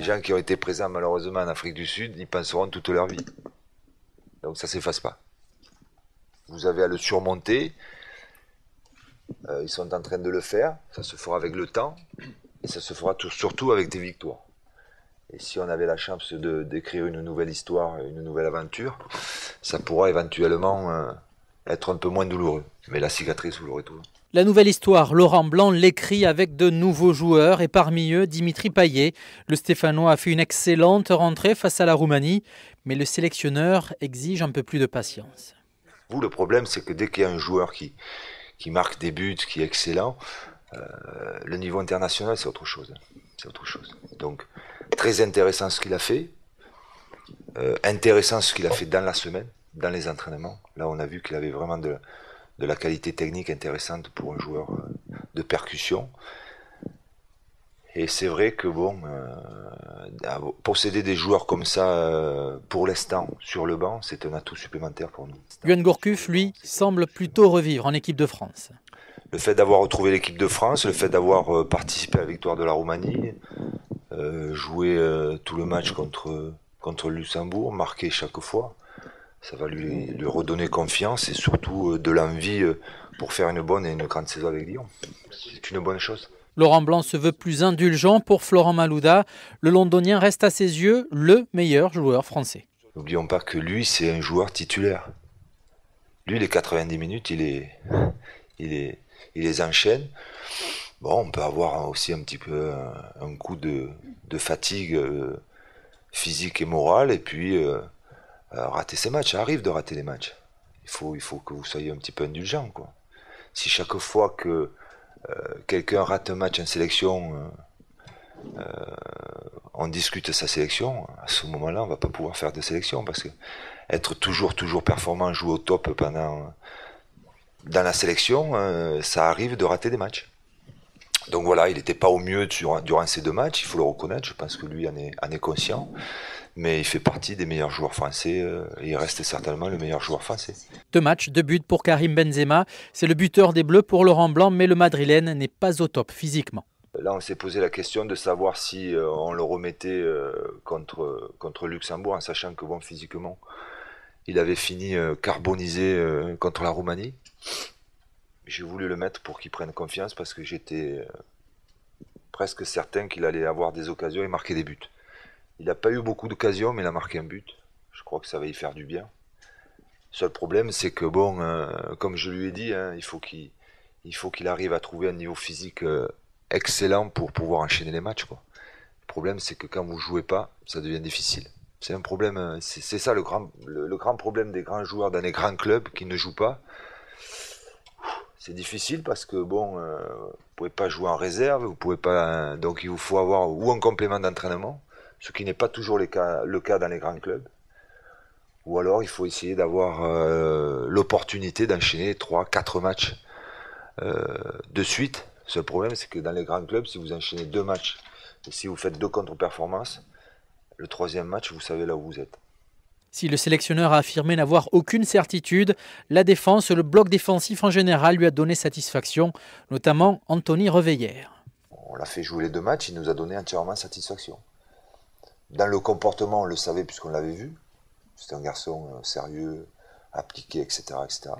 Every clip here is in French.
Les gens qui ont été présents malheureusement en Afrique du Sud, ils penseront toute leur vie. Donc ça ne s'efface pas. Vous avez à le surmonter. Ils sont en train de le faire. Ça se fera avec le temps. Et ça se fera surtout avec des victoires. Et si on avait la chance d'écrire une nouvelle histoire, une nouvelle aventure, ça pourra éventuellement être un peu moins douloureux. Mais la cicatrice, vous l'aurez toujours. La nouvelle histoire, Laurent Blanc l'écrit avec de nouveaux joueurs et parmi eux Dimitri Payet. Le Stéphanois a fait une excellente rentrée face à la Roumanie, mais le sélectionneur exige un peu plus de patience. Le problème, c'est que dès qu'il y a un joueur qui marque des buts, qui est excellent, le niveau international, c'est autre chose. C'est autre chose. Donc, très intéressant ce qu'il a fait. Intéressant ce qu'il a fait dans la semaine, dans les entraînements. Là, on a vu qu'il avait vraiment de la qualité technique intéressante pour un joueur de percussion. Et c'est vrai que posséder des joueurs comme ça pour l'instant sur le banc, c'est un atout supplémentaire pour nous. Yoann Gourcuff, lui, semble plutôt revivre en équipe de France. Le fait d'avoir retrouvé l'équipe de France, le fait d'avoir participé à la victoire de la Roumanie, jouer tout le match contre le Luxembourg, marquer chaque fois, ça va lui redonner confiance et surtout de l'envie pour faire une bonne et une grande saison avec Lyon. C'est une bonne chose. Laurent Blanc se veut plus indulgent pour Florent Malouda. Le Londonien reste à ses yeux le meilleur joueur français. N'oublions pas que lui, c'est un joueur titulaire. Lui, les 90 minutes, il les enchaîne. Bon, on peut avoir aussi un petit peu un coup de fatigue physique et morale, et puis rater ses matchs. Ça arrive de rater les matchs. Il faut que vous soyez un petit peu indulgent, quoi. Si chaque fois que quelqu'un rate un match en sélection, on discute sa sélection, à ce moment-là, on va pas pouvoir faire de sélection, parce que être toujours performant, jouer au top dans la sélection, ça arrive de rater des matchs. Donc voilà, il n'était pas au mieux durant ces 2 matchs, il faut le reconnaître, je pense que lui en est conscient, mais il fait partie des meilleurs joueurs français, et il reste certainement le meilleur joueur français. 2 matchs, 2 buts pour Karim Benzema, c'est le buteur des Bleus pour Laurent Blanc, mais le Madrilène n'est pas au top physiquement. Là, on s'est posé la question de savoir si on le remettait contre Luxembourg, en sachant que physiquement, il avait fini carbonisé contre la Roumanie. J'ai voulu le mettre pour qu'il prenne confiance parce que j'étais presque certain qu'il allait avoir des occasions et marquer des buts. Il n'a pas eu beaucoup d'occasions, mais il a marqué un but. Je crois que ça va y faire du bien. Le seul problème, c'est que comme je lui ai dit, il faut qu'il arrive à trouver un niveau physique excellent pour pouvoir enchaîner les matchs, quoi. Le problème, c'est que quand vous jouez pas, ça devient difficile. C'est un problème, c'est ça le grand problème des grands joueurs dans les grands clubs qui ne jouent pas. C'est difficile parce que vous pouvez pas jouer en réserve, vous pouvez pas, donc il vous faut avoir ou un complément d'entraînement, ce qui n'est pas toujours le cas dans les grands clubs, ou alors il faut essayer d'avoir l'opportunité d'enchaîner 3-4 matchs de suite. Le seul problème, c'est que dans les grands clubs, si vous enchaînez 2 matchs et si vous faites 2 contre-performances, le 3e match, vous savez là où vous êtes. Si le sélectionneur a affirmé n'avoir aucune certitude, la défense et le bloc défensif en général lui a donné satisfaction, notamment Anthony Reveillère. On l'a fait jouer les 2 matchs, il nous a donné entièrement satisfaction. Dans le comportement, on le savait puisqu'on l'avait vu. C'était un garçon sérieux, appliqué, etc., etc.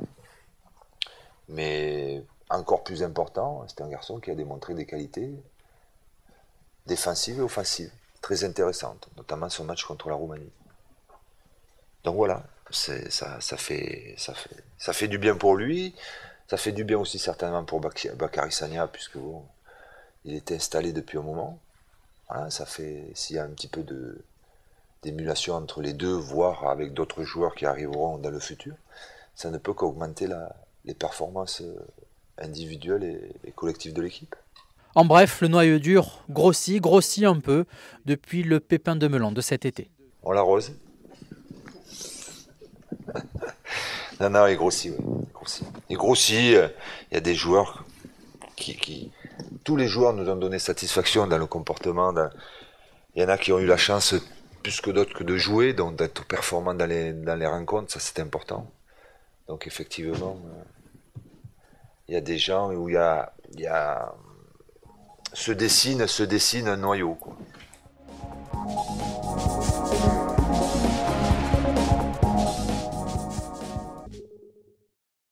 Mais encore plus important, c'est un garçon qui a démontré des qualités défensives et offensives, très intéressantes, notamment son match contre la Roumanie. Donc voilà, ça fait du bien pour lui, ça fait du bien aussi certainement pour Bakary Sagna, puisque il était installé depuis un moment. Voilà, s'il y a un petit peu d'émulation entre les deux, voire avec d'autres joueurs qui arriveront dans le futur, ça ne peut qu'augmenter les performances individuelles et collectives de l'équipe. En bref, le noyau dur grossit un peu depuis le pépin de melon de cet été. On l'arrose. Non, il grossit, oui. Il grossit. Il y a des joueurs tous les joueurs nous ont donné satisfaction dans le comportement. Il y en a qui ont eu la chance, plus que d'autres, de jouer, donc d'être performants dans les rencontres, ça c'est important. Donc effectivement, il y a des gens où se dessine un noyau, quoi.